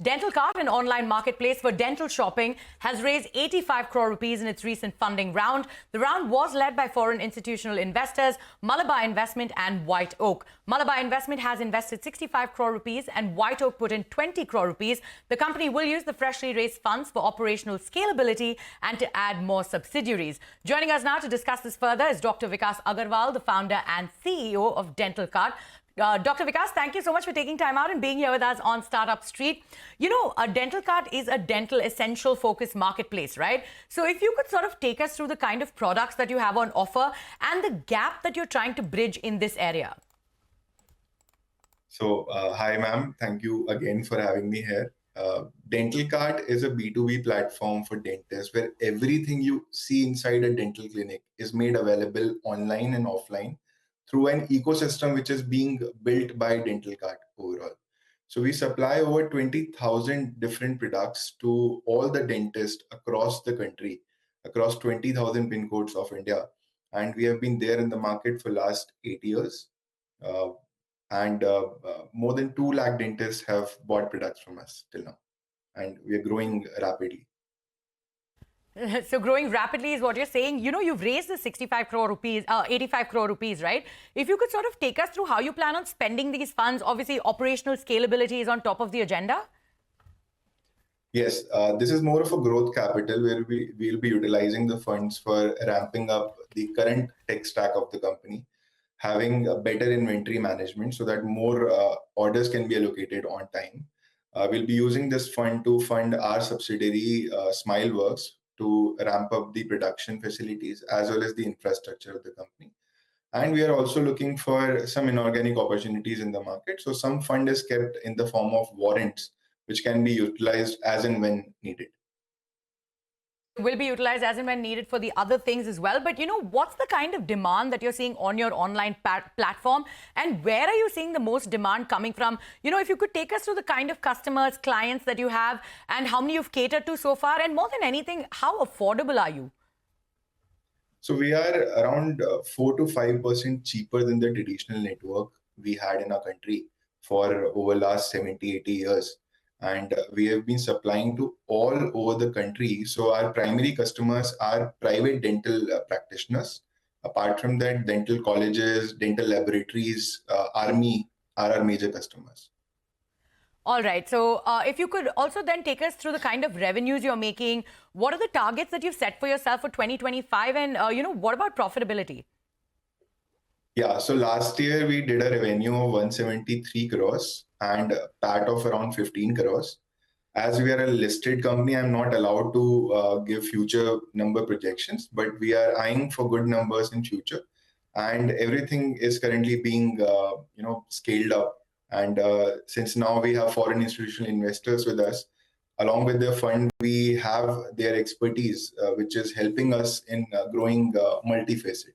Dentalkart, an online marketplace for dental shopping, has raised 85 crore rupees in its recent funding round. The round was led by foreign institutional investors, Malabar Investment and Whiteoak. Malabar Investment has invested 65 crore rupees and Whiteoak put in 20 crore rupees. The company will use the freshly raised funds for operational scalability and to add more subsidiaries. Joining us now to discuss this further is Dr. Vikas Agarwal, the founder and CEO of Dentalkart. Dr. Vikas, thank you so much for taking time out and being here with us on Startup Street. You know, Dentalkart is a dental essential focused marketplace, right? So if you could sort of take us through the kind of products that you have on offer and the gap that you're trying to bridge in this area. So, hi, ma'am. Thank you again for having me here. Dentalkart is a B2B platform for dentists where everything you see inside a dental clinic is made available online and offline through an ecosystem which is being built by Dentalkart overall. So we supply over 20,000 different products to all the dentists across the country, across 20,000 pin codes of India. And we have been there in the market for last 8 years. More than 2 lakh dentists have bought products from us till now. And we are growing rapidly. So growing rapidly is what you're saying. You know, you've raised the 85 crore rupees, right? If you could sort of take us through how you plan on spending these funds. Obviously, operational scalability is on top of the agenda. Yes, this is more of a growth capital where we'll be utilizing the funds for ramping up the current tech stack of the company, having a better inventory management so that more orders can be allocated on time. We'll be using this fund to fund our subsidiary Smileworks to ramp up the production facilities as well as the infrastructure of the company. And we are also looking for some inorganic opportunities in the market. So some fund is kept in the form of warrants, which can be utilized as and when needed. Will be utilized as and when needed for the other things as well. But, you know, what's the kind of demand that you're seeing on your online platform? And where are you seeing the most demand coming from? You know, if you could take us through the kind of customers, clients that you have and how many you've catered to so far. And more than anything, how affordable are you? So we are around 4 to 5% cheaper than the traditional network we had in our country for over last 70, 80 years. And we have been supplying to all over the country. So our primary customers are private dental practitioners. Apart from that, dental colleges, dental laboratories, army are our major customers. All right. So if you could also then take us through the kind of revenues you're making, what are the targets that you've set for yourself for 2025? And, you know, what about profitability? Yeah, so last year we did a revenue of 173 crores and PAT of around 15 crores. As we are a listed company, I'm not allowed to give future number projections, but we are eyeing for good numbers in future. And everything is currently being, scaled up. And since now we have foreign institutional investors with us, along with their fund, we have their expertise, which is helping us in growing multifaceted.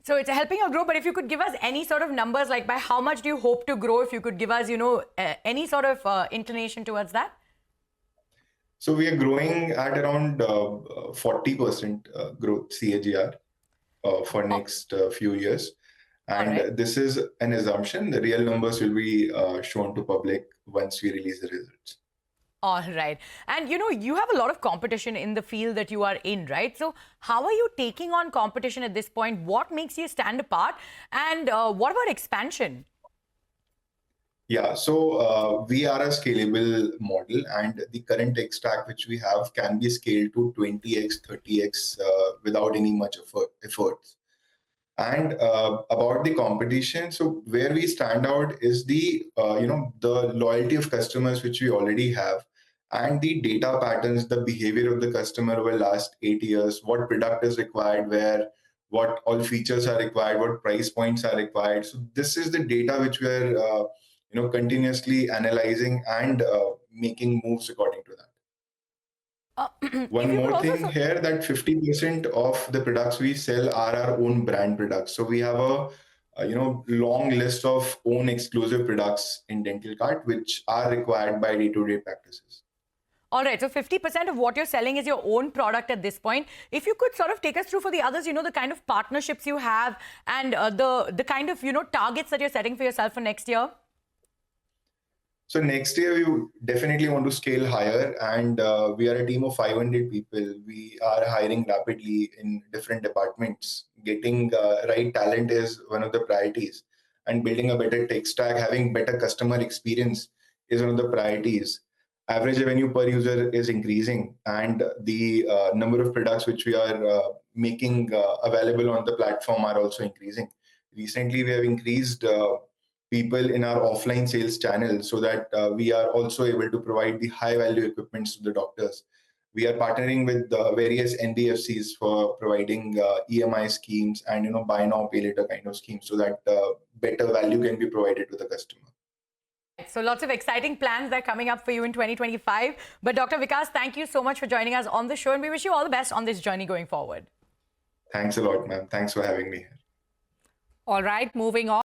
So it's helping you grow, but if you could give us any sort of numbers, like by how much do you hope to grow? If you could give us, you know, any sort of inclination towards that? So we are growing at around 40% growth CAGR for next few years. And this is an assumption. The real numbers will be shown to public once we release the results. All right. And, you know, you have a lot of competition in the field that you are in, right? So how are you taking on competition at this point? What makes you stand apart? And what about expansion? Yeah, so we are a scalable model, and the current tech stack which we have can be scaled to 20x, 30x without any much efforts. And about the competition, so where we stand out is the the loyalty of customers which we already have, and the data patterns, the behavior of the customer over the last 8 years, what product is required, where, what all features are required, what price points are required. So this is the data which we are continuously analyzing and making moves according to that. One more thing here, that 50% of the products we sell are our own brand products. So we have a long list of own exclusive products in Dentalkart, which are required by day-to-day practices. All right. So 50% of what you're selling is your own product at this point. If you could sort of take us through for the others, you know, the kind of partnerships you have and the kind of, you know, targets that you're setting for yourself for next year. So next year, we definitely want to scale higher, and we are a team of 500 people. We are hiring rapidly in different departments. Getting right talent is one of the priorities, and building a better tech stack, having better customer experience is one of the priorities. Average revenue per user is increasing, and the number of products which we are making available on the platform are also increasing. Recently, we have increased people in our offline sales channel so that we are also able to provide the high value equipments to the doctors. We are partnering with various NBFCs for providing EMI schemes and buy now pay later kind of schemes so that better value can be provided to the customer. So lots of exciting plans that are coming up for you in 2025. But Dr. Vikas, thank you so much for joining us on the show, and we wish you all the best on this journey going forward. Thanks a lot, ma'am. Thanks for having me here. All right, moving on.